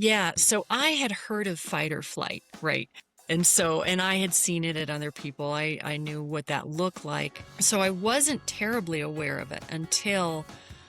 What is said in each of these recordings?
Yeah, so I had heard of fight or flight, right? And I had seen it at other people. I knew what that looked like. So I wasn't terribly aware of it until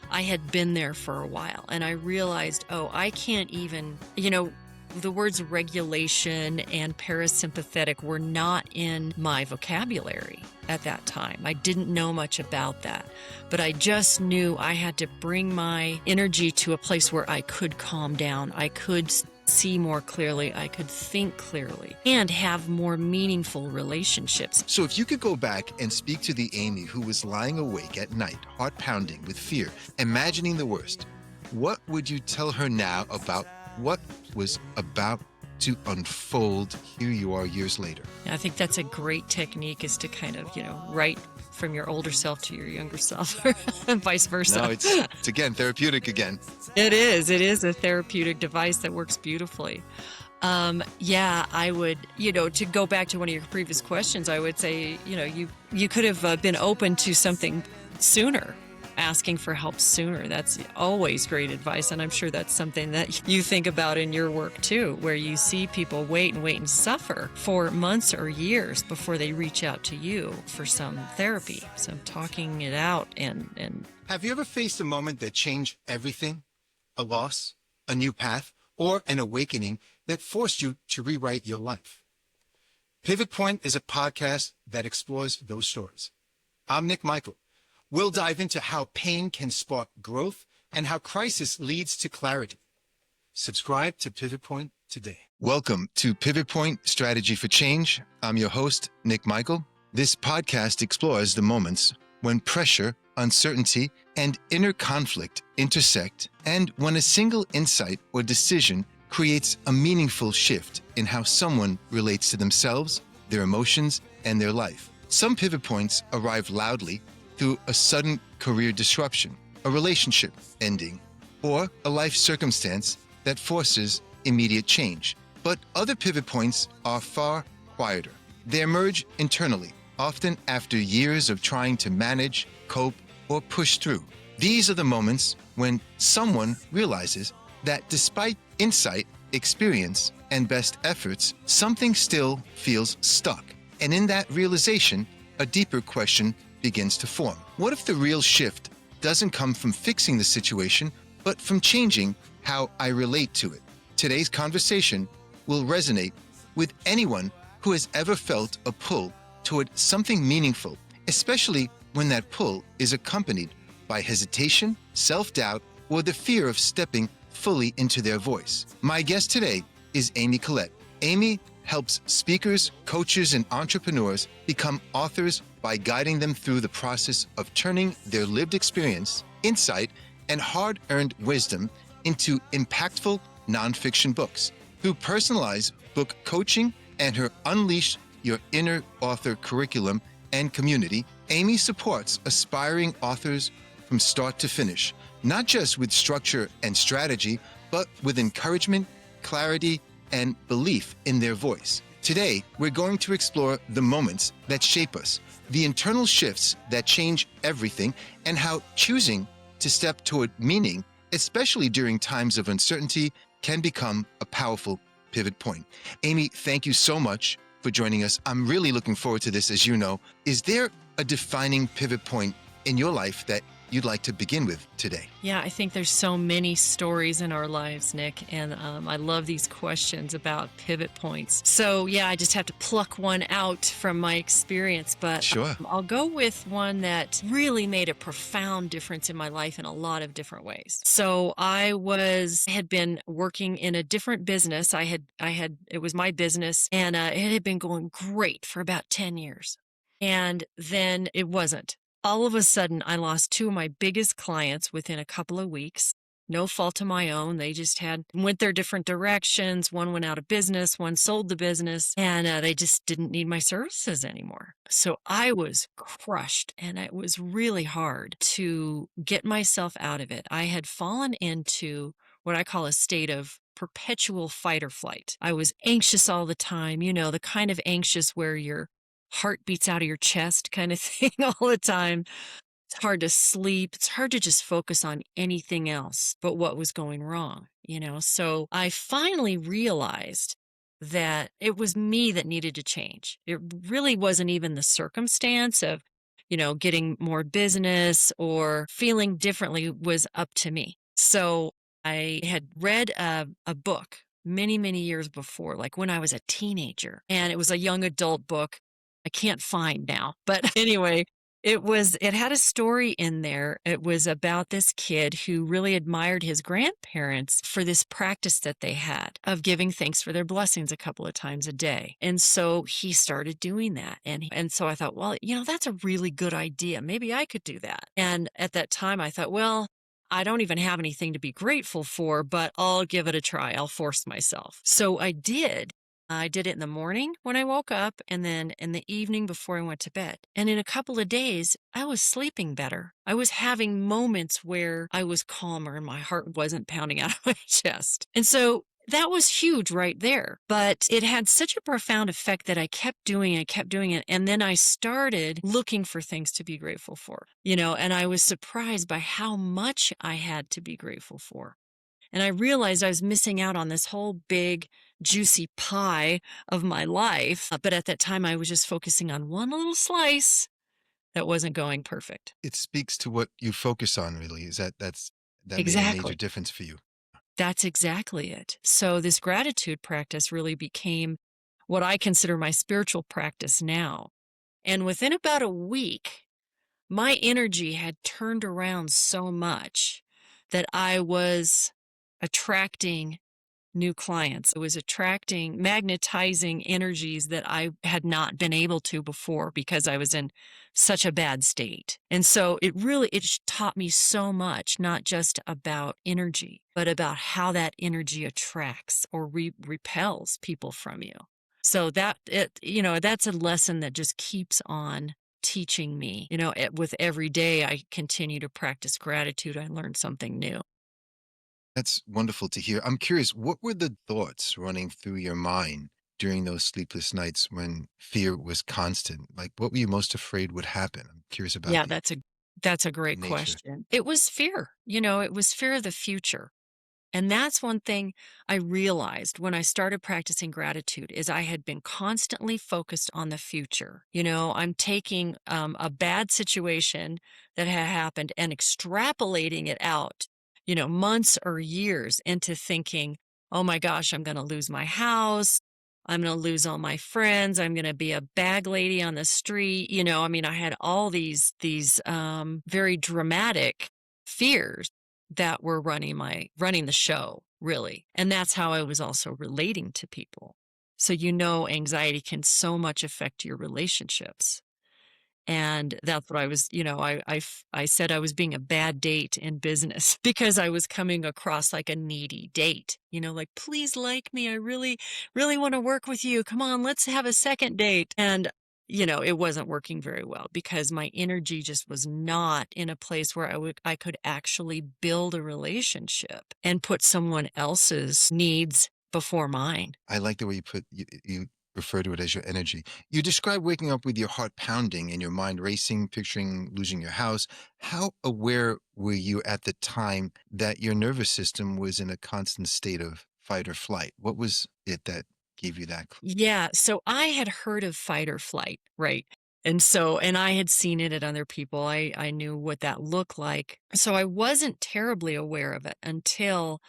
I had been there for a while. And I realized, oh, I can't even, the words regulation and parasympathetic were not in my vocabulary at that time. I didn't know much about that, but I just knew I had to bring my energy to a place where I could calm down. I could see more clearly. I could think clearly and have more meaningful relationships. So if you could go back and speak to the Amy who was lying awake at night, heart pounding with fear, imagining the worst, what would you tell her now about what was about to unfold? Here you are years later. I think that's a great technique, is to kind of, write from your older self to your younger self and vice versa. No, it's again, therapeutic again. It is. It is a therapeutic device that works beautifully. I would, to go back to one of your previous questions, I would say, you could have been open to something sooner, asking for help sooner. That's always great advice. And I'm sure that's something that you think about in your work too, where you see people wait and suffer for months or years before they reach out to you for some therapy, some talking it out. And Have you ever faced a moment that changed everything? A loss, a new path, or an awakening that forced you to rewrite your life? Pivot Point is a podcast that explores those stories. I'm Nick Michael. We'll dive into how pain can spark growth and how crisis leads to clarity. Subscribe to Pivot Point today. Welcome to Pivot Point Strategy for Change. I'm your host, Nick Michael. This podcast explores the moments when pressure, uncertainty, and inner conflict intersect, and when a single insight or decision creates a meaningful shift in how someone relates to themselves, their emotions, and their life. Some pivot points arrive loudly through a sudden career disruption, a relationship ending, or a life circumstance that forces immediate change. But other pivot points are far quieter. They emerge internally, often after years of trying to manage, cope, or push through. These are the moments when someone realizes that despite insight, experience, and best efforts, something still feels stuck. And in that realization, a deeper question begins to form. What if the real shift doesn't come from fixing the situation, but from changing how I relate to it? Today's conversation will resonate with anyone who has ever felt a pull toward something meaningful, especially when that pull is accompanied by hesitation, self-doubt, or the fear of stepping fully into their voice. My guest today is Amy Collette. Amy helps speakers, coaches, and entrepreneurs become authors by guiding them through the process of turning their lived experience, insight, and hard-earned wisdom into impactful nonfiction books. Through personalized book coaching and her Unleash Your Inner Author curriculum and community, Amy supports aspiring authors from start to finish, not just with structure and strategy, but with encouragement, clarity, and belief in their voice. Today, we're going to explore the moments that shape us, the internal shifts that change everything, and how choosing to step toward meaning, especially during times of uncertainty, can become a powerful pivot point. Amy, thank you so much for joining us. I'm really looking forward to this, as you know. Is there a defining pivot point in your life that you'd like to begin with today? yeah, I think there's so many stories in our lives, Nick, and I love these questions about pivot points. So yeah, I just have to pluck one out from my experience, but Sure. I'll go with one that really made a profound difference in my life in a lot of different ways. So had been working in a different business. It was my business, and it had been going great for about 10 years. And then it wasn't. All of a sudden, I lost two of my biggest clients within a couple of weeks. No fault of my own. They just went their different directions. One went out of business, one sold the business, and they just didn't need my services anymore. So I was crushed, and it was really hard to get myself out of it. I had fallen into what I call a state of perpetual fight or flight. I was anxious all the time, the kind of anxious where your heart beats out of your chest kind of thing all the time. It's hard to sleep. It's hard to just focus on anything else but what was going wrong, you know? So I finally realized that it was me that needed to change. It really wasn't even the circumstance of, getting more business or feeling differently was up to me. So I had read a book many, many years before, like when I was a teenager, and it was a young adult book I can't find now. But anyway, it had a story in there. It was about this kid who really admired his grandparents for this practice that they had of giving thanks for their blessings a couple of times a day. And so he started doing that. And so I thought, well, that's a really good idea. Maybe I could do that. And at that time I thought, well, I don't even have anything to be grateful for, but I'll give it a try. I'll force myself. So I did. I did it in the morning when I woke up and then in the evening before I went to bed. And in a couple of days, I was sleeping better. I was having moments where I was calmer and my heart wasn't pounding out of my chest. And so that was huge right there. But it had such a profound effect that I kept doing it, kept doing it. And then I started looking for things to be grateful for, and I was surprised by how much I had to be grateful for. And I realized I was missing out on this whole big, juicy pie of my life. But at that time, I was just focusing on one little slice that wasn't going perfect. It speaks to what you focus on, really. That made a major Exactly. difference for you. That's exactly it. So this gratitude practice really became what I consider my spiritual practice now. And within about a week, my energy had turned around so much that I was attracting new clients. It was attracting, magnetizing energies that I had not been able to before because I was in such a bad state. And so it taught me so much, not just about energy, but about how that energy attracts or repels people from you. So that's a lesson that just keeps on teaching me. With every day I continue to practice gratitude, I learn something new. That's wonderful to hear. I'm curious, what were the thoughts running through your mind during those sleepless nights when fear was constant? Like, what were you most afraid would happen? I'm curious about Yeah, the that's a great nature. question. It was fear. It was fear of the future. And that's one thing I realized when I started practicing gratitude is I had been constantly focused on the future. I'm taking a bad situation that had happened and extrapolating it out, months or years into thinking, oh my gosh, I'm going to lose my house. I'm going to lose all my friends. I'm going to be a bag lady on the street. I had all these very dramatic fears that were running the show, really. And that's how I was also relating to people. So anxiety can so much affect your relationships. And that's what I was, I said I was being a bad date in business because I was coming across like a needy date, like, please like me. I really, really want to work with you. Come on, let's have a second date. And, it wasn't working very well because my energy just was not in a place where I could actually build a relationship and put someone else's needs before mine. I like the way you refer to it as your energy. You describe waking up with your heart pounding and your mind racing, picturing losing your house. How aware were you at the time that your nervous system was in a constant state of fight or flight? What was it that gave you that? Yeah, so I had heard of fight or flight, right? And I had seen it at other people. I knew what that looked like. So I wasn't terribly aware of it until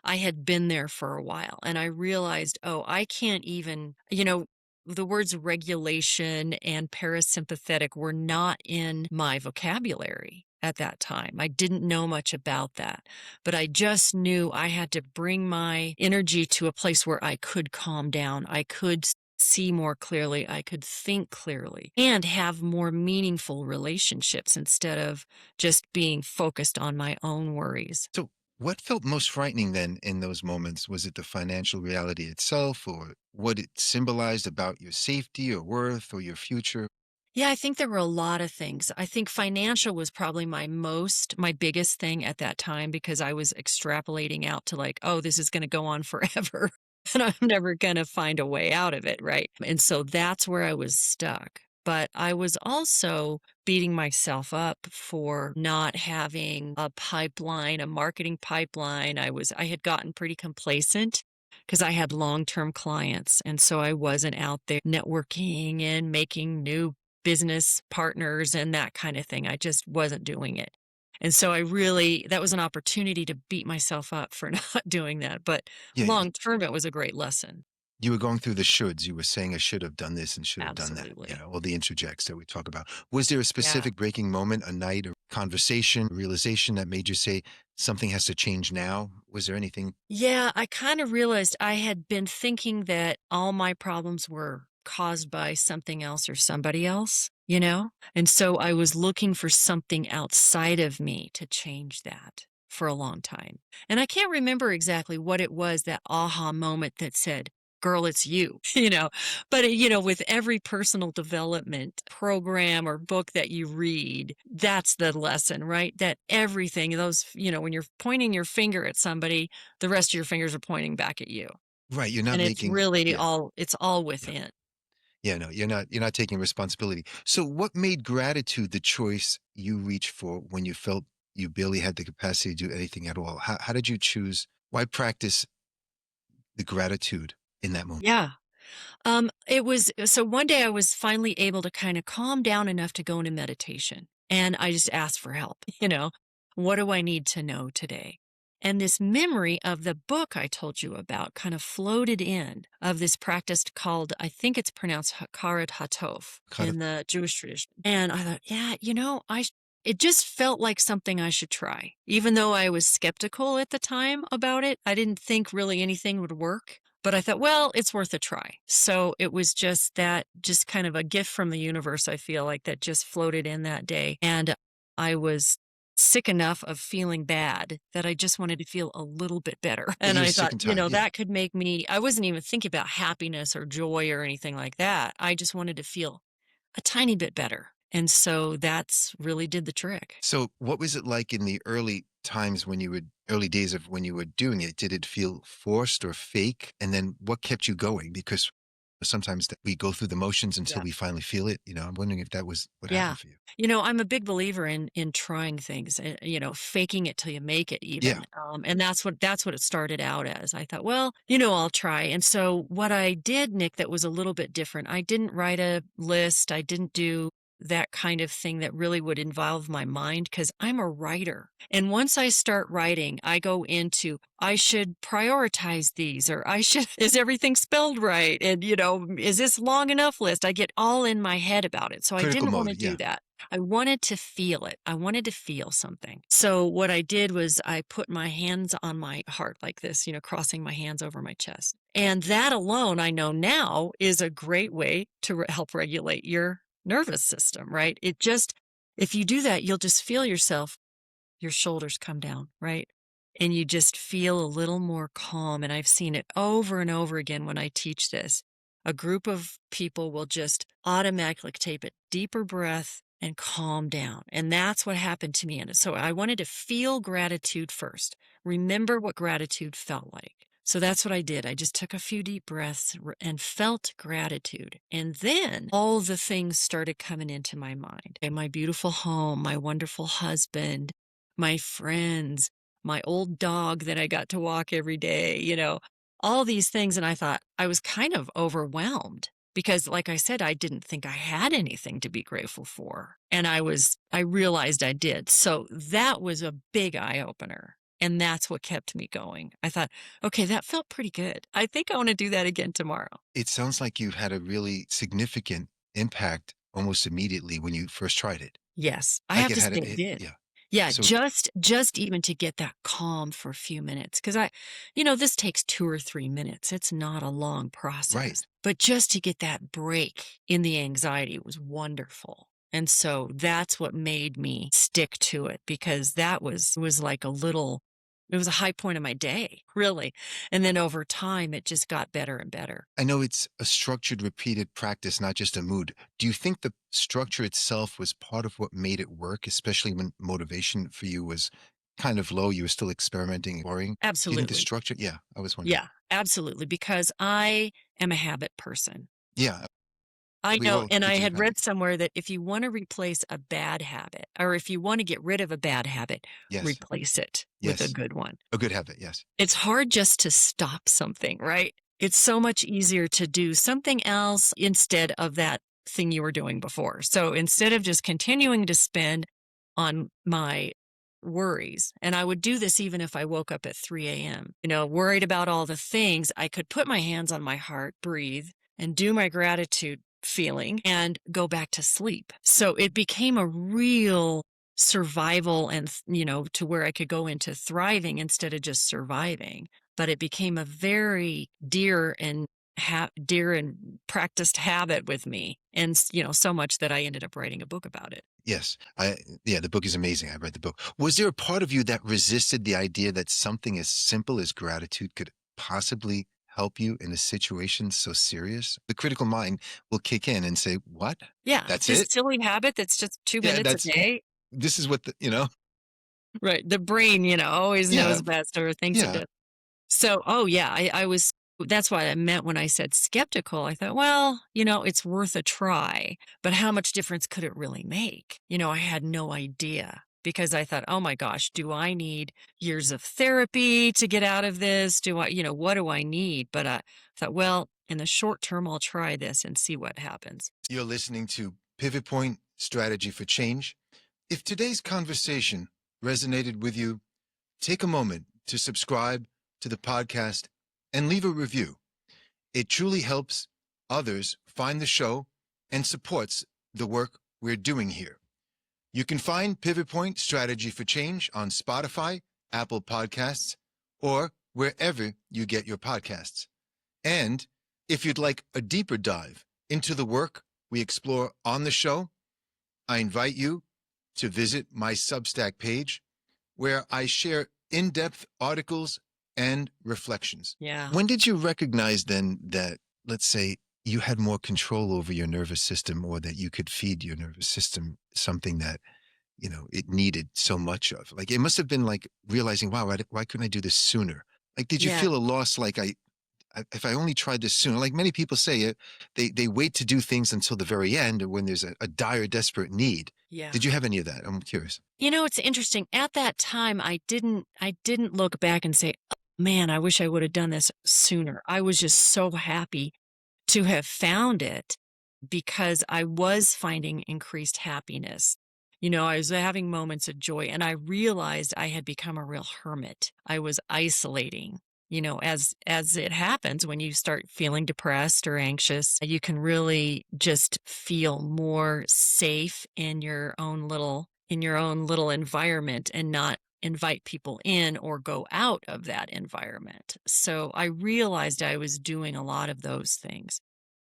I had been there for a while. And I realized, oh, I can't even, the words regulation and parasympathetic were not in my vocabulary at that time. I didn't know much about that, but I just knew I had to bring my energy to a place where I could calm down. I could see more clearly. I could think clearly and have more meaningful relationships instead of just being focused on my own worries. So, what felt most frightening then in those moments? Was it the financial reality itself, or what it symbolized about your safety or worth or your future? Yeah, I think there were a lot of things. I think financial was probably my biggest thing at that time because I was extrapolating out to like, oh, this is going to go on forever and I'm never going to find a way out of it. Right. And so that's where I was stuck. but I was also beating myself up for not having a pipeline, a marketing pipeline. I had gotten pretty complacent because I had long-term clients, and so I wasn't out there networking and making new business partners and that kind of thing. I just wasn't doing it. And so that was an opportunity to beat myself up for not doing that. But Yeah, long term, it was a great lesson. you were going through the shoulds. You were saying, I should have done this and should have done that. Absolutely. All the interjects that we talk about. Was there a Yeah. specific breaking moment, a night, or conversation, realization that made you say something has to change now? Was there anything? Yeah, I kind of realized I had been thinking that all my problems were caused by something else or somebody else, you know? And so I was looking for something outside of me to change that for a long time. And I can't remember exactly what it was, that aha moment that said, girl, it's you, But, with every personal development program or book that you read, that's the lesson, right? That everything, when you're pointing your finger at somebody, the rest of your fingers are pointing back at you. Right, you're not And it's making. really Yeah, all yeah, within. yeah. No, you're not taking responsibility. So, what made gratitude the choice you reached for when you felt you barely had the capacity to do anything at all? How did you choose? Why practice the gratitude in that moment? Yeah. It was so one day I was finally able to kind of calm down enough to go into meditation. And I just asked for help, what do I need to know today? And this memory of the book I told you about kind of floated in, of this practice called, I think it's pronounced Hakarat Hatov Kind of. in the Jewish tradition. And I thought, yeah, it just felt like something I should try. Even though I was skeptical at the time about it, I didn't think really anything would work. But I thought, well, it's worth a try. So it was just kind of a gift from the universe, I feel like, that just floated in that day. And I was sick enough of feeling bad that I just wanted to feel a little bit better. Yeah, And you were I sick thought, and tired. Yeah. that could make me, I wasn't even thinking about happiness or joy or anything like that. I just wanted to feel a tiny bit better. And so that's really did the trick. So, what was it like in the early times when you would, early days of when you were doing it? Did it feel forced or fake? And then what kept you going? Because sometimes we go through the motions until we finally feel it. I'm wondering if that was what Yeah. happened for you. I'm a big believer in trying things, faking it till you make it Yeah. even. And that's what it started out as. I thought, well, I'll try. And so what I did, Nick, that was a little bit different. I didn't write a list. I didn't do that kind of thing that really would involve my mind because I'm a writer. And once I start writing, I go into, I should prioritize these, or is everything spelled right? And, is this long enough list? I get all in my head about it. So I Critical didn't want mode. to do Yeah. that. I wanted to feel it. I wanted to feel something. So what I did was I put my hands on my heart like this, crossing my hands over my chest. And that alone, I know now, is a great way to help regulate your nervous system, right? If you do that, you'll just feel your shoulders come down, right? And you just feel a little more calm. And I've seen it over and over again when I teach this. A group of people will just automatically take a deeper breath and calm down. And that's what happened to me. And so I wanted to feel gratitude first. Remember what gratitude felt like. So that's what I did. I just took a few deep breaths and felt gratitude. And then all the things started coming into my mind. And my beautiful home, my wonderful husband, my friends, my old dog that I got to walk every day, all these things. And I thought I was kind of overwhelmed because, like I said, I didn't think I had anything to be grateful for. And I realized I did. So that was a big eye opener. And that's what kept me going. I thought, okay, that felt pretty good. I think I want to do that again tomorrow. It sounds like you had a really significant impact almost immediately when you first tried it. Yes, I Like have it to had say it it. did. Yeah. Yeah, So, just even to get that calm for a few minutes, because this takes 2 or 3 minutes. It's not a long right. process, but just to get that break in the anxiety was wonderful. And so that's what made me stick to it, because that was like it was a high point of my day, really. And then over time, it just got better and better. I know it's a structured, repeated practice, not just a mood. Do you think the structure itself was part of what made it work, especially when motivation for you was kind of low? You were still experimenting, exploring. Do you think the Absolutely. structure? Yeah, I was wondering. Yeah, absolutely. Because I am a habit person. Yeah, I We know, all and I creatures of had read habit. somewhere that if you wanna replace a bad habit, or if you wanna get rid of a bad habit, Yes. replace it with a Yes. good one. A good habit. Yes. It's hard just to stop something, right? It's so much easier to do something else instead of that thing you were doing before. So instead of just continuing to spend on my worries, and I would do this even if I woke up at 3 a.m., worried about all the things, I could put my hands on my heart, breathe, and do my gratitude feeling and go back to sleep. So it became a real survival and, to where I could go into thriving instead of just surviving. But it became a very dear and practiced habit with me. And, so much that I ended up writing a book about it. Yes. Yeah, the book is amazing. I read the book. Was there a part of you that resisted the idea that something as simple as gratitude could possibly help you in a situation so serious? The critical mind will kick in and say, "What? Yeah. That's This it? silly habit that's just 2 Yeah, minutes a day. this is what Right. The brain, always yeah, knows best or thinks it yeah, does. So, oh yeah, I was, that's what I meant when I said skeptical. I thought, well, it's worth a try, but how much difference could it really make? I had no idea because I thought, oh my gosh, do I need years of therapy to get out of this? Do I, what do I need? But I thought, well, in the short term, I'll try this and see what happens. You're listening to Pivot Point Strategy for Change. If today's conversation resonated with you, take a moment to subscribe to the podcast and leave a review. It truly helps others find the show and supports the work we're doing here. You can find Pivot Point Strategy for Change on Spotify, Apple Podcasts, or wherever you get your podcasts. And if you'd like a deeper dive into the work we explore on the show, I invite you to visit my Substack page where I share in-depth articles and reflections. Yeah. When did you recognize then that, let's say, you had more control over your nervous system or that you could feed your nervous system something that, it needed so much of? Like, it must have been like realizing, wow, why couldn't I do this sooner? Like, did you Yeah. feel a loss like if I only tried this sooner? Like many people say, they wait to do things until the very end or when there's a dire, desperate need. Yeah. Did you have any of that? I'm curious. It's interesting. At that time, I didn't look back and say, "Oh, man, I wish I would have done this sooner." I was just so happy to have found it because I was finding increased happiness. I was having moments of joy and I realized I had become a real hermit. I was isolating. As it happens when you start feeling depressed or anxious, you can really just feel more safe in your own little environment and not invite people in or go out of that environment. So I realized I was doing a lot of those things.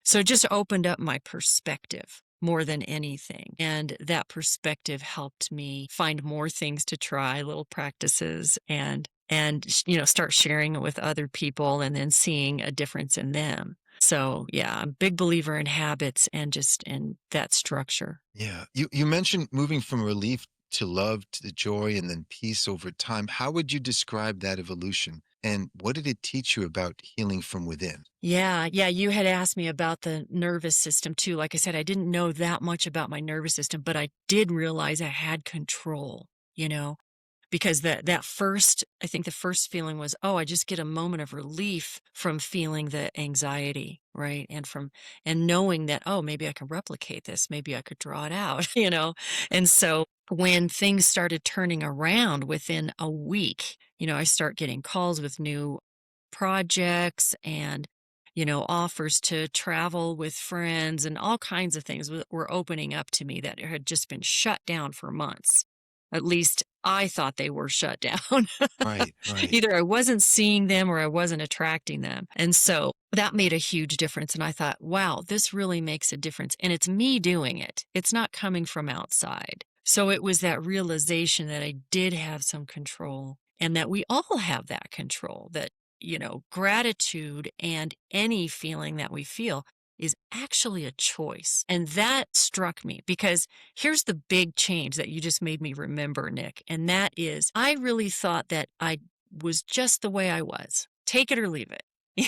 So it just opened up my perspective more than anything. And that perspective helped me find more things to try, little practices, and start sharing it with other people and then seeing a difference in them. So yeah, I'm a big believer in habits and just in that structure. Yeah. You mentioned moving from relief to love to joy and then peace over time. How would you describe that evolution? And what did it teach you about healing from within? Yeah, yeah, you had asked me about the nervous system too. Like I said, I didn't know that much about my nervous system, but I did realize I had control, because I think the first feeling was, oh, I just get a moment of relief from feeling the anxiety, right? And knowing that, oh, maybe I can replicate this, maybe I could draw it out, And so when things started turning around within a week, I start getting calls with new projects and offers to travel with friends and all kinds of things were opening up to me that had just been shut down for months. At least I thought they were shut down. Right, right. Either I wasn't seeing them or I wasn't attracting them. And so that made a huge difference. And I thought, wow, this really makes a difference. And it's me doing it. It's not coming from outside. So it was that realization that I did have some control and that we all have that control, that gratitude and any feeling that we feel is actually a choice. And that struck me because here's the big change that you just made me remember, Nick. And that is, I really thought that I was just the way I was. Take it or leave it. you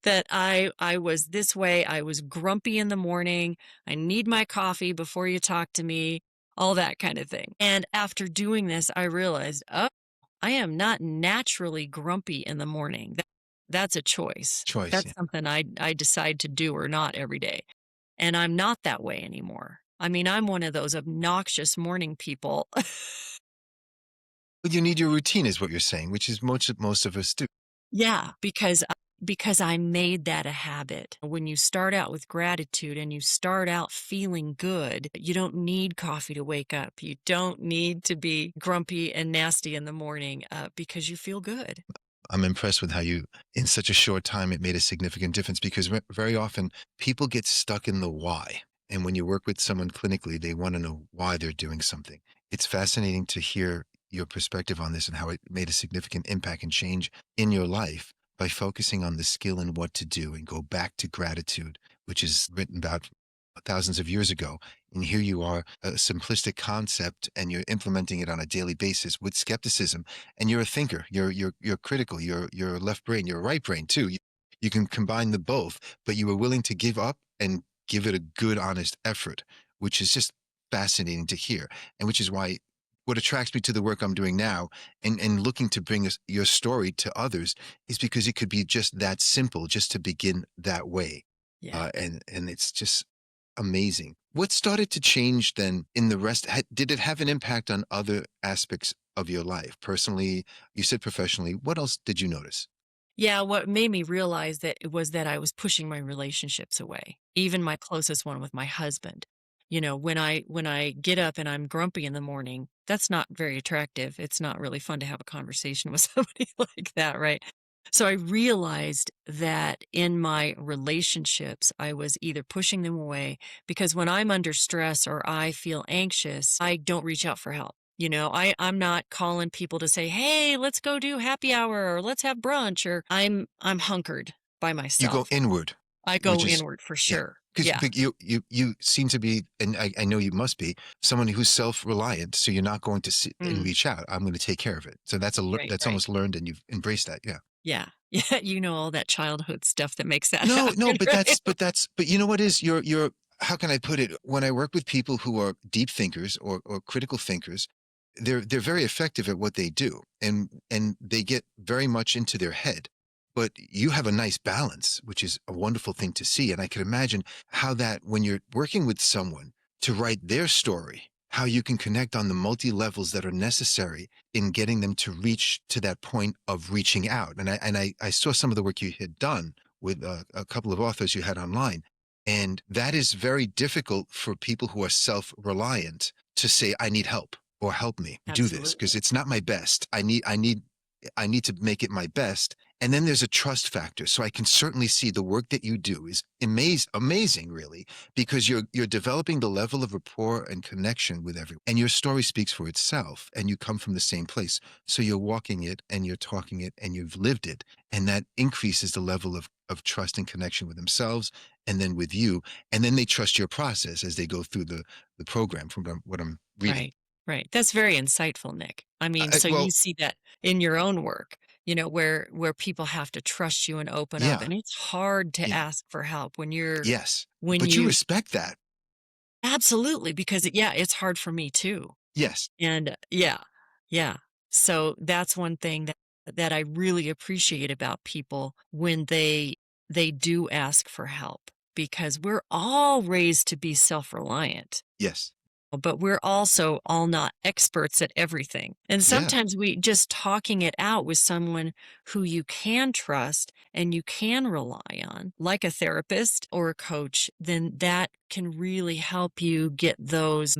that I was this way. I was grumpy in the morning. I need my coffee before you talk to me, all that kind of thing. And after doing this, I realized, oh, I am not naturally grumpy in the morning. That's a choice. Choice. That's Yeah. something I decide to do or not every day. And I'm not that way anymore. I mean, I'm one of those obnoxious morning people. But you need your routine, is what you're saying, which is most of us do. Yeah, because I made that a habit. When you start out with gratitude and you start out feeling good, you don't need coffee to wake up. You don't need to be grumpy and nasty in the morning because you feel good. I'm impressed with how you, in such a short time, it made a significant difference because very often people get stuck in the why. And when you work with someone clinically, they want to know why they're doing something. It's fascinating to hear your perspective on this and how it made a significant impact and change in your life by focusing on the skill and what to do and go back to gratitude, which is written about thousands of years ago. And here you are, a simplistic concept, and you're implementing it on a daily basis with skepticism. And you're a thinker. You're critical. You're a left brain. You're a right brain too. You can combine the both, but you were willing to give up and give it a good, honest effort, which is just fascinating to hear, and which is why what attracts me to the work I'm doing now and looking to bring your story to others is because it could be just that simple, just to begin that way. Yeah. And it's just amazing. What started to change then in the rest? Did it have an impact on other aspects of your life? Personally, you said professionally. What else did you notice? Yeah, what made me realize that it was that I was pushing my relationships away, even my closest one with my husband. When I get up and I'm grumpy in the morning, that's not very attractive. It's not really fun to have a conversation with somebody like that, right? So I realized that in my relationships, I was either pushing them away because when I'm under stress or I feel anxious, I don't reach out for help. I'm not calling people to say, "Hey, let's go do happy hour or let's have brunch," or I'm hunkered by You go myself. inward, I which go is inward for yeah, sure. because Yeah. you seem to be, and I know you must be someone who's self-reliant. So you're not going to sit and Mm, reach out. I'm going to take care of it. So right, that's right. almost learned, and you've embraced that. Yeah. Yeah. Yeah, all that childhood stuff that makes that No, no, happen, right? but you know what is how can I put it? When I work with people who are deep thinkers or critical thinkers, they're very effective at what they do, and they get very much into their head. But you have a nice balance, which is a wonderful thing to see. And I can imagine how that when you're working with someone to write their story, how you can connect on the multi levels that are necessary in getting them to reach to that point of reaching out. And I saw some of the work you had done with a couple of authors you had online. And that is very difficult for people who are self-reliant to say, I need help or help me do this because Absolutely. it's not my best. I need to make it my best. And then there's a trust factor. So I can certainly see the work that you do is amazing, really, because you're developing the level of rapport and connection with everyone. And your story speaks for itself, and you come from the same place. So you're walking it and you're talking it and you've lived it. And that increases the level of trust and connection with themselves and then with you. And then they trust your process as they go through the program from what I'm reading. Right, right. That's very insightful, Nick. I mean, so you Well, see that in your own work, where people have to trust you and open up, yeah, and it's hard to yeah. ask for help when you're Yes, when but you you respect that. absolutely, because yeah, it's hard for me too. Yes, And yeah, yeah. So that's one thing that I really appreciate about people when they do ask for help because we're all raised to be self-reliant. yes, But we're also all not experts at everything. And yeah, sometimes we just talking it out with someone who you can trust and you can rely on, like a therapist or a coach, then that can really help you get those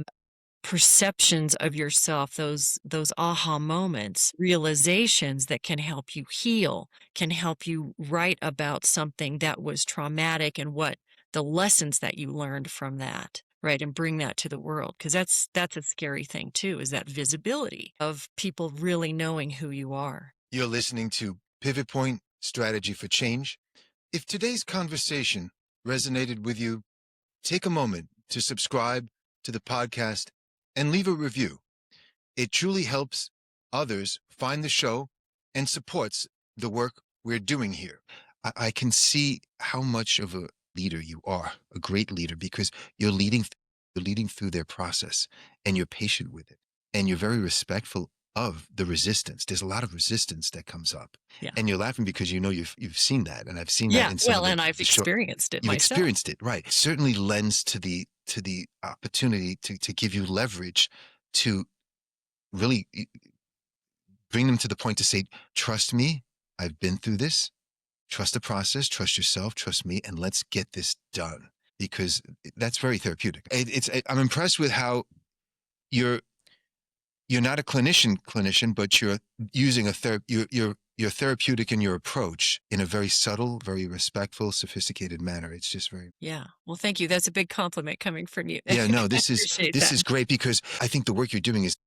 perceptions of yourself, those aha moments, realizations that can help you heal, can help you write about something that was traumatic and what the lessons that you learned from that, right? And bring that to the world because that's a scary thing too, is that visibility of people really knowing who you are. you're listening to Pivot Point Strategy for Change. If today's conversation resonated with you, take a moment to subscribe to the podcast and leave a review. It truly helps others find the show and supports the work we're doing here. I can see how much of a leader you are, a great leader, because you're leading through their process, and you're patient with it, and you're very respectful of the resistance. There's a lot of resistance that comes up, Yeah. and you're laughing because you know you've seen that, and I've seen that Yeah. in some of Well, and I've the short. experienced it You've myself. experienced it, right? Certainly lends to the opportunity to give you leverage to really bring them to the point to say, trust me, I've been through this. Trust the process, trust yourself, trust me, and let's get this done, because that's very therapeutic. I'm impressed with how you're you're not a clinician, but you're using you're therapeutic in your approach in a very subtle, very respectful, sophisticated manner. It's just very. Yeah. Well, thank you. That's a big compliment coming from you. Yeah, no, I appreciate this that. is great, because I think the work you're doing is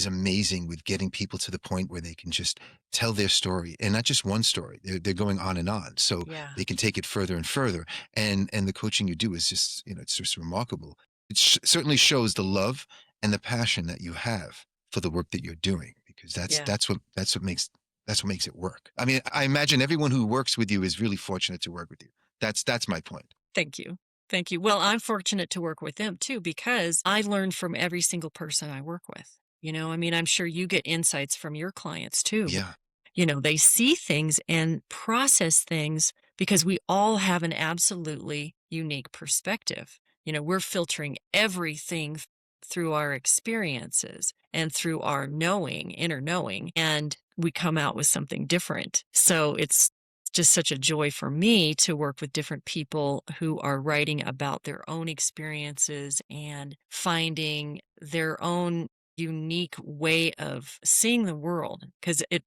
amazing with getting people to the point where they can just tell their story, and not just one story. They're going on and on, so Yeah. they can take it further and further. And the coaching you do is just, it's just remarkable. It certainly shows the love and the passion that you have for the work that you're doing, because Yeah. that's what makes it work. I mean, I imagine everyone who works with you is really fortunate to work with you. That's my point. Thank you. Thank you. Well, I'm fortunate to work with them too, because I learn from every single person I work with. I mean, I'm sure you get insights from your clients too. Yeah. They see things and process things because we all have an absolutely unique perspective. We're filtering everything through our experiences and through our inner knowing, and we come out with something different. So it's just such a joy for me to work with different people who are writing about their own experiences and finding their own unique way of seeing the world, because it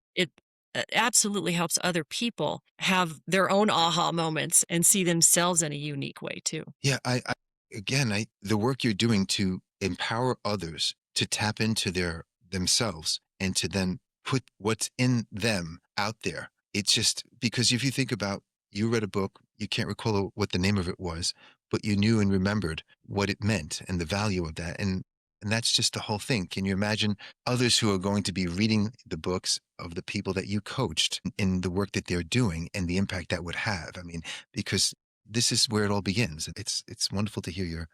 absolutely helps other people have their own aha moments and see themselves in a unique way too. Yeah, the work you're doing to empower others to tap into themselves and to then put what's in them out there. It's just because if you think about, you read a book, you can't recall what the name of it was, but you knew and remembered what it meant and the value of that. And that's just the whole thing. Can you imagine others who are going to be reading the books of the people that you coached in the work that they're doing and the impact that would have? I mean, because this is where it all begins. It's wonderful to hear your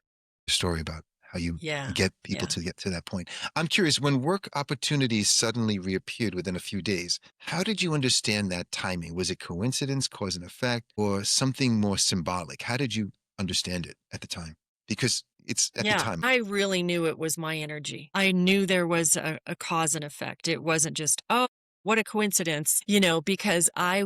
story about how you Yeah. get people Yeah. to get to that point. I'm curious, when work opportunities suddenly reappeared within a few days, how did you understand that timing? Was it coincidence, cause and effect, or something more symbolic? How did you understand it at the time? Because it's at the Yeah, time. I really knew it was my energy. I knew there was a cause and effect. It wasn't just, oh, what a coincidence, because I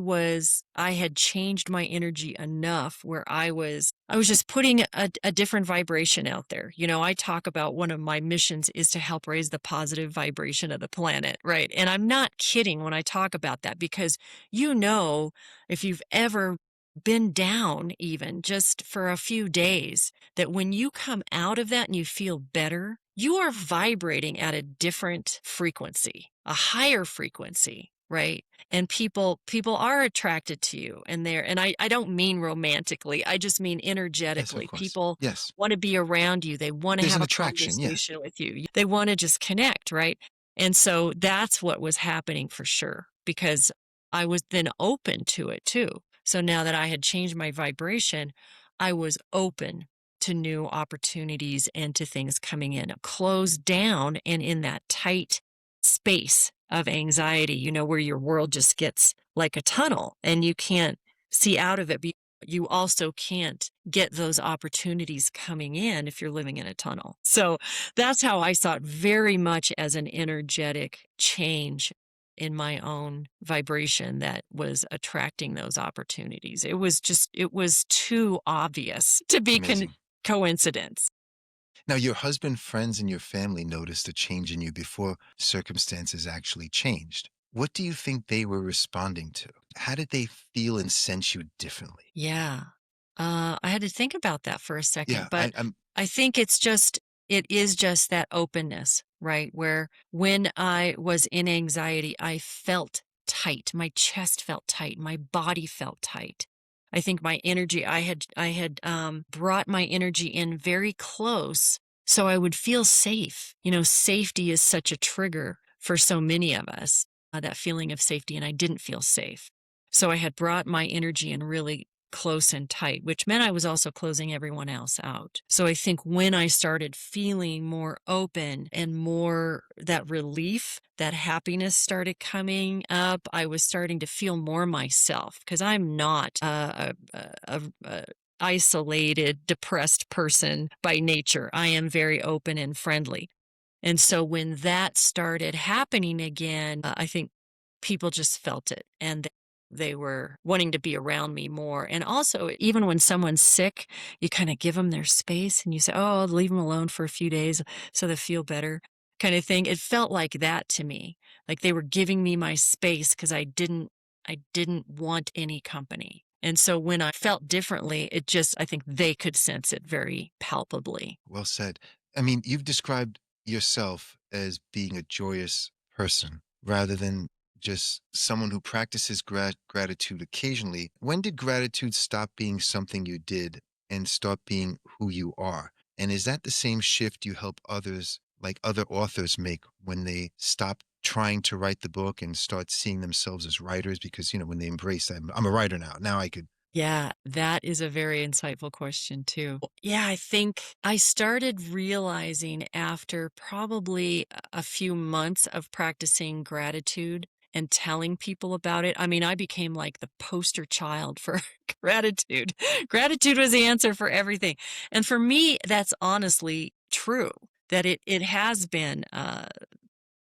had changed my energy enough where I was just putting a different vibration out there. I talk about one of my missions is to help raise the positive vibration of the planet, right? And I'm not kidding when I talk about that, because, if you've ever been down even just for a few days, that when you come out of that and you feel better, you are vibrating at a different frequency, a higher frequency, right? And people are attracted to you, and I don't mean romantically, I just mean Yes, of energetically. course. People Yes. want to be around you. They want to There's have an a attraction. Yeah. conversation with you. They want to just connect, right? And so that's what was happening for sure, because I was then open to it too. So now that I had changed my vibration, I was open to new opportunities and to things coming in. Closed down and in that tight space of anxiety, where your world just gets like a tunnel and you can't see out of it. But you also can't get those opportunities coming in if you're living in a tunnel. So that's how I saw it, very much as an energetic change in my own vibration that was attracting those opportunities. It was too obvious to It's be amazing. coincidence. Now, your husband, friends, and your family noticed a change in you before circumstances actually changed. What do you think they were responding to? How did they feel and sense you differently? Yeah. I had to think about that for a second, Yeah, but I'm. I think it is just that openness, right? Where when I was in anxiety, I felt tight. My chest felt tight. My body felt tight. I think my energy, I had brought my energy in very close so I would feel safe. Safety is such a trigger for so many of us, that feeling of safety, and I didn't feel safe. So I had brought my energy in really close and tight, which meant I was also closing everyone else out. So I think when I started feeling more open and more that relief, that happiness started coming up, I was starting to feel more myself because I'm not a isolated, depressed person by nature. I am very open and friendly. And so when that started happening again, I think people just felt it and they were wanting to be around me more. And also, even when someone's sick, you kind of give them their space and you say, oh, I'll leave them alone for a few days so they feel better, kind of thing. It felt like that to me, like they were giving me my space because I didn't want any company. And so when I felt differently, I think they could sense it very palpably. Well said. I mean, you've described yourself as being a joyous person rather than just someone who practices gratitude occasionally. When did gratitude stop being something you did and start being who you are? And is that the same shift you help others, like other authors, make when they stop trying to write the book and start seeing themselves as writers? Because, when they embrace that, I'm a writer now. Now I could. Yeah, that is a very insightful question too. Yeah, I think I started realizing after probably a few months of practicing gratitude and telling people about it. I mean, I became like the poster child for gratitude. Gratitude was the answer for everything. And for me, that's honestly true that it has been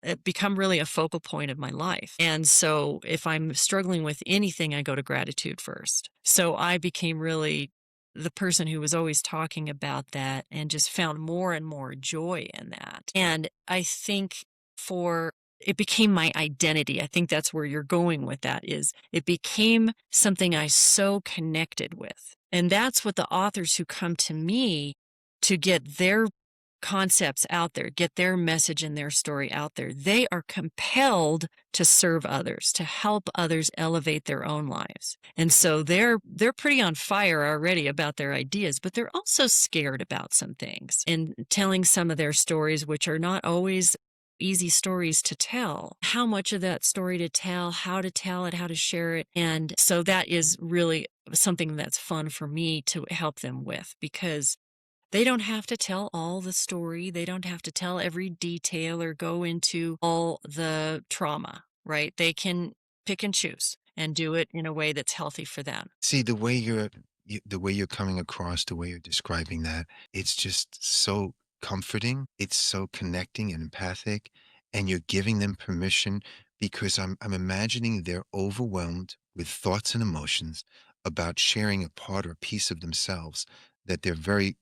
it become really a focal point of my life. And so if I'm struggling with anything, I go to gratitude first. So I became really the person who was always talking about that and just found more and more joy in that. And I think for it became my identity. I think that's where you're going with that is it became something I so connected with. And that's what the authors who come to me to get their concepts out there, get their message and their story out there. They are compelled to serve others, to help others elevate their own lives. And so they're pretty on fire already about their ideas, but they're also scared about some things and telling some of their stories, which are not always easy stories to tell. How much of that story to tell, how to tell it, how to share it. And so that is really something that's fun for me to help them with because they don't have to tell all the story. They don't have to tell every detail or go into all the trauma, right? They can pick and choose and do it in a way that's healthy for them. See, the way you're coming across, the way you're describing that, it's just so comforting. It's so connecting and empathic, and you're giving them permission because I'm imagining they're overwhelmed with thoughts and emotions about sharing a part or a piece of themselves that they're very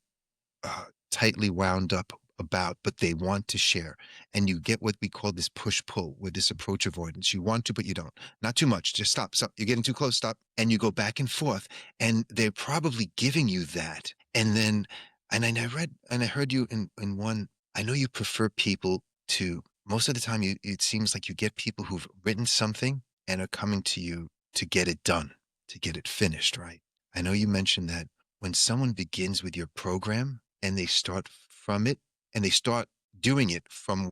tightly wound up about, but they want to share. And you get what we call this push pull with this approach avoidance. You want to, but you don't. Not too much. Just stop. Stop. You're getting too close. Stop. And you go back and forth. And they're probably giving you that. And then, and I read and I heard you in one, I know you prefer people to, most of the time, it seems like you get people who've written something and are coming to you to get it done, to get it finished, right? I know you mentioned that when someone begins with your program, and they start from it and they start doing it from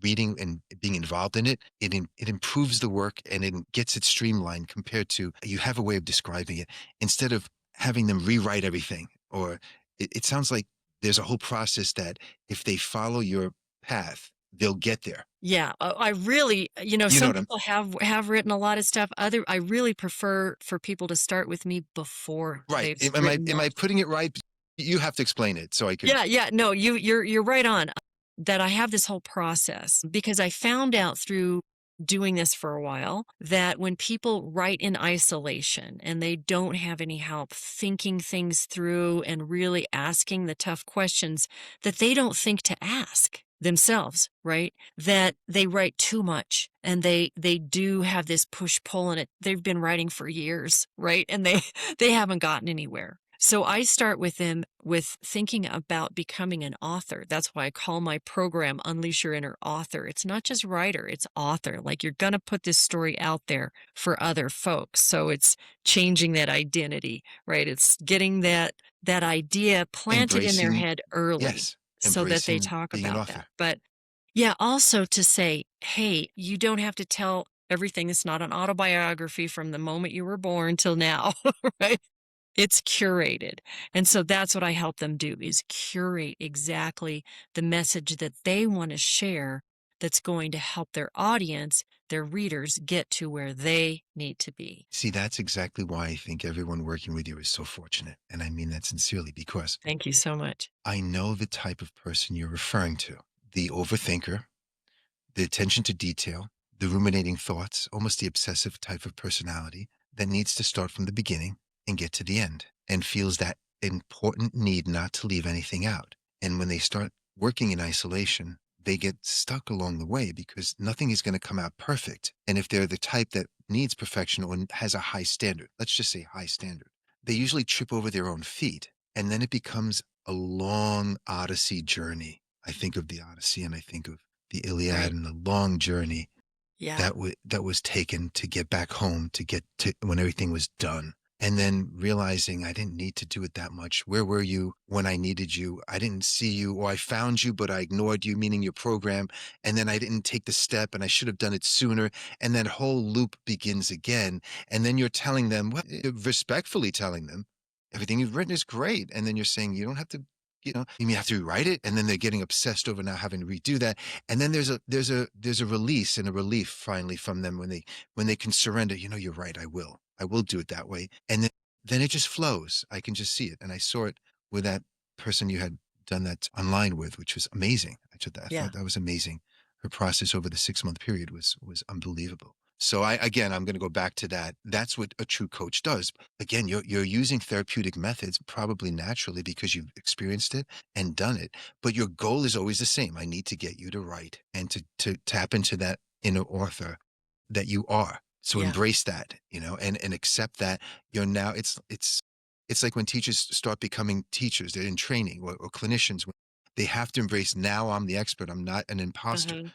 reading and being involved in it, it improves the work and it gets it streamlined compared to you have a way of describing it instead of having them rewrite everything. Or it sounds like there's a whole process that if they follow your path, they'll get there. Yeah, I really, You know some what I'm people have written a lot of stuff. I really prefer for people to start with me before right. they've Am I written am I that. putting it right? You have to explain it so I could. Yeah, yeah, no, you're right on that I have this whole process because I found out through doing this for a while that when people write in isolation and they don't have any help thinking things through and really asking the tough questions that they don't think to ask themselves, right? That they write too much and they do have this push pull in it. They've been writing for years, right? And they haven't gotten anywhere. So I start with them with thinking about becoming an author. That's why I call my program Unleash Your Inner Author. It's not just writer, it's author. Like you're going to put this story out there for other folks. So it's changing that identity, right? It's getting that idea planted in their Embracing, head early yes, so that they embracing talk being an about author. that. But yeah, also to say, hey, you don't have to tell everything is not an autobiography from the moment you were born till now, right? It's curated. And so that's what I help them do is curate exactly the message that they want to share that's going to help their audience, their readers, get to where they need to be. See, that's exactly why I think everyone working with you is so fortunate. And I mean that sincerely because Thank you so much. I know the type of person you're referring to, the overthinker, the attention to detail, the ruminating thoughts, almost the obsessive type of personality that needs to start from the beginning and get to the end and feels that important need not to leave anything out. And when they start working in isolation, they get stuck along the way because nothing is going to come out perfect. And if they're the type that needs perfection or has a high standard, let's just say high standard, they usually trip over their own feet. And then it becomes a long Odyssey journey. I think of the Odyssey and I think of the Iliad Right. and the long journey Yeah. that was taken to get back home, to get to when everything was done. And then realizing I didn't need to do it that much. Where were you when I needed you? I didn't see you, or I found you, but I ignored you, meaning your program. And then I didn't take the step and I should have done it sooner. And that whole loop begins again. And then you're telling them, respectfully telling them, everything you've written is great. And then you're saying, you don't have to, you have to rewrite it. And then they're getting obsessed over now having to redo that. And then there's a release and a relief finally from them when they can surrender. You're right. I will do it that way. And then it just flows. I can just see it. And I saw it with that person you had done that online with, which was amazing. I Yeah. thought that was amazing. Her process over the 6-month period was unbelievable. So I'm going to go back to that. That's what a true coach does. Again, you're using therapeutic methods probably naturally because you've experienced it and done it. But your goal is always the same. I need to get you to write and to tap into that inner author that you are. So Yeah. embrace that, and accept that you're now it's like when teachers start becoming teachers, they're in training or clinicians. They have to embrace now I'm the expert. I'm not an imposter. Mhm.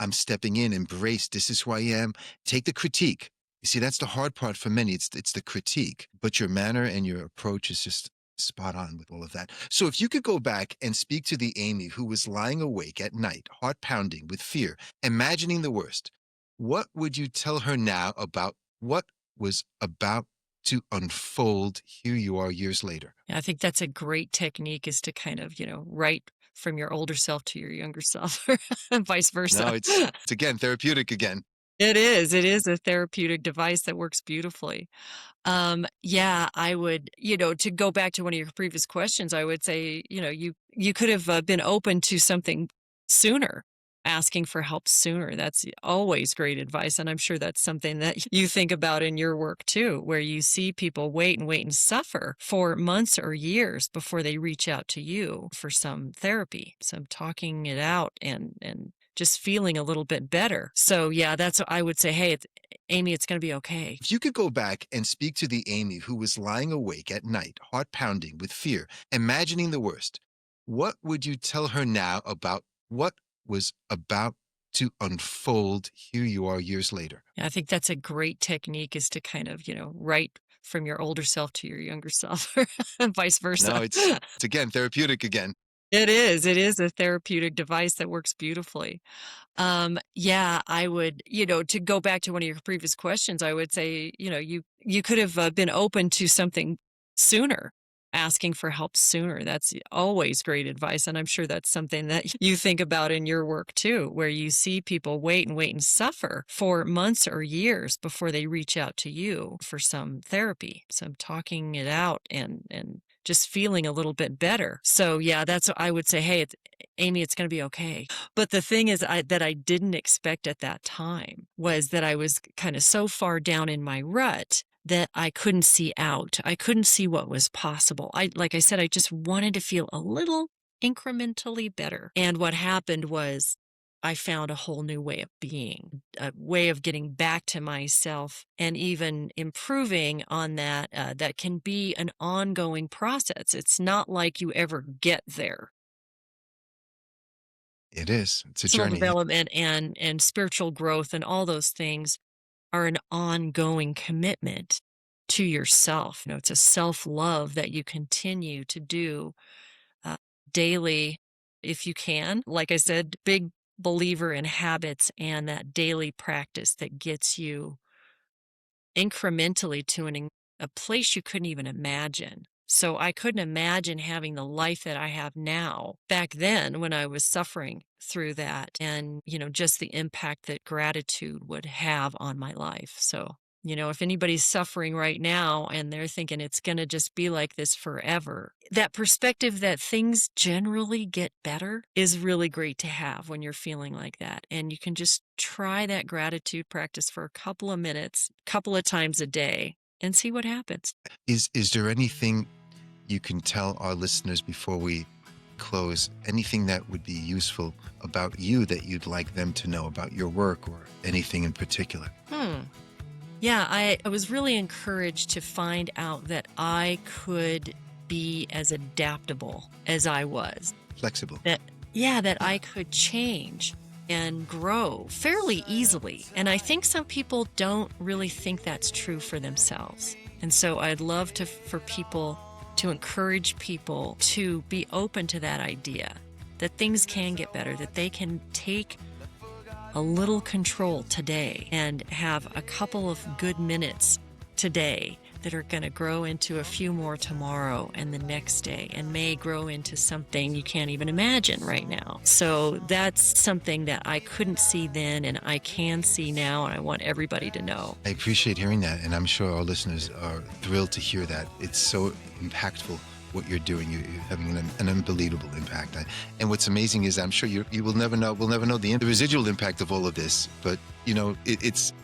I'm stepping in, embrace this is who I am. Take the critique. You see, that's the hard part for many. It's the critique, but your manner and your approach is just spot on with all of that. So if you could go back and speak to the Amy who was lying awake at night, heart pounding with fear, imagining the worst, what would you tell her now about what was about to unfold? Here you are years later. Yeah, I think that's a great technique is to kind of, write from your older self to your younger self and vice versa. No, it's again therapeutic again. It is. It is a therapeutic device that works beautifully. Yeah, I would, to go back to one of your previous questions, I would say, you could have been open to something sooner, asking for help sooner. That's always great advice. And I'm sure that's something that you think about in your work too, where you see people wait and suffer for months or years before they reach out to you for some therapy, some talking it out and just feeling a little bit better. So yeah, that's what I would say. Hey, Amy, it's going to be okay. If you could go back and speak to the Amy who was lying awake at night, heart pounding with fear, imagining the worst, what would you tell her now about what was about to unfold? Here you are years later. Yeah, I think that's a great technique is to kind of, write from your older self to your younger self and vice versa. No, it's again therapeutic again. It is. It is a therapeutic device that works beautifully. Yeah, I would, to go back to one of your previous questions, I would say, you could have been open to something sooner, asking for help sooner. That's always great advice. And I'm sure that's something that you think about in your work too, where you see people wait and suffer for months or years before they reach out to you for some therapy, some talking it out and just feeling a little bit better. So yeah, that's what I would say. Hey, Amy, it's going to be okay. But the thing is that I didn't expect at that time was that I was kind of so far down in my rut that I couldn't see out. I couldn't see what was possible. Like I said, I just wanted to feel a little incrementally better. And what happened was I found a whole new way of being, a way of getting back to myself and even improving on that. That can be an ongoing process. It's not like you ever get there. It is. It's a Personal journey. development and spiritual growth and all those things are an ongoing commitment to yourself. It's a self-love that you continue to do uh, daily if you can. Like I said, big believer in habits and that daily practice that gets you incrementally to a place you couldn't even imagine. So I couldn't imagine having the life that I have now back then when I was suffering through that and, just the impact that gratitude would have on my life. So, if anybody's suffering right now and they're thinking it's going to just be like this forever, that perspective that things generally get better is really great to have when you're feeling like that. And you can just try that gratitude practice for a couple of minutes, couple of times a day, and see what happens. Is there anything you can tell our listeners before we close, anything that would be useful about you that you'd like them to know about your work or anything in particular? Yeah, I was really encouraged to find out that I could be as adaptable as I was. Flexible. That I could change and grow fairly easily. And I think some people don't really think that's true for themselves. And so I'd love for people to encourage people to be open to that idea, that things can get better, that they can take a little control today and have a couple of good minutes today that are going to grow into a few more tomorrow and the next day, and may grow into something you can't even imagine right now. So that's something that I couldn't see then and I can see now, and I want everybody to know. I appreciate hearing that, and I'm sure our listeners are thrilled to hear that. It's so impactful what you're doing. You're having an unbelievable impact. And what's amazing is I'm sure you will never know the residual impact of all of this, but it's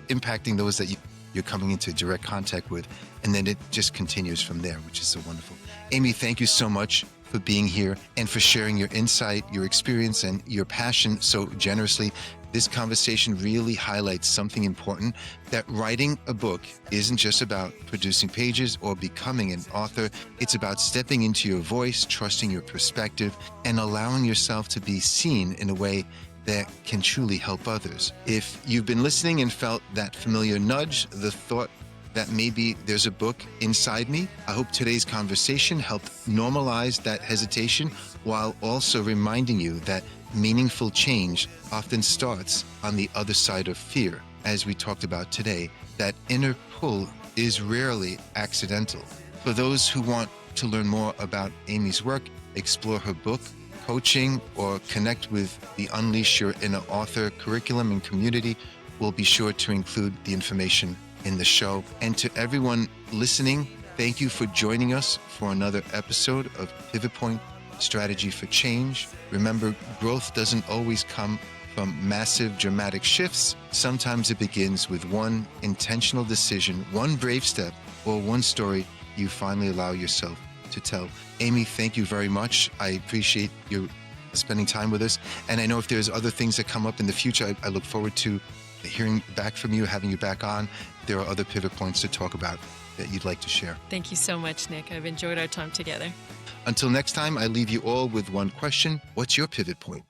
impacting those that you're coming into direct contact with, and then it just continues from there, which is so wonderful. Amy, thank you so much for being here and for sharing your insight, your experience, and your passion so generously. This conversation really highlights something important, that writing a book isn't just about producing pages or becoming an author. It's about stepping into your voice, trusting your perspective, and allowing yourself to be seen in a way that can truly help others. If you've been listening and felt that familiar nudge, the thought that maybe there's a book inside me, I hope today's conversation helped normalize that hesitation while also reminding you that meaningful change often starts on the other side of fear. As we talked about today, that inner pull is rarely accidental. For those who want to learn more about Amy's work, explore her book, coaching, or connect with the Unleash Your Inner Author curriculum and community, we'll be sure to include the information in the show. And to everyone listening, thank you for joining us for another episode of Pivot Point Strategy for Change. Remember, growth doesn't always come from massive, dramatic shifts. Sometimes it begins with one intentional decision, one brave step, or one story you finally allow yourself to tell. Amy, thank you very much. I appreciate you spending time with us. And I know if there's other things that come up in the future, I look forward to hearing back from you, having you back on. There are other pivot points to talk about that you'd like to share. Thank you so much, Nick. I've enjoyed our time together. Until next time, I leave you all with one question. What's your pivot point?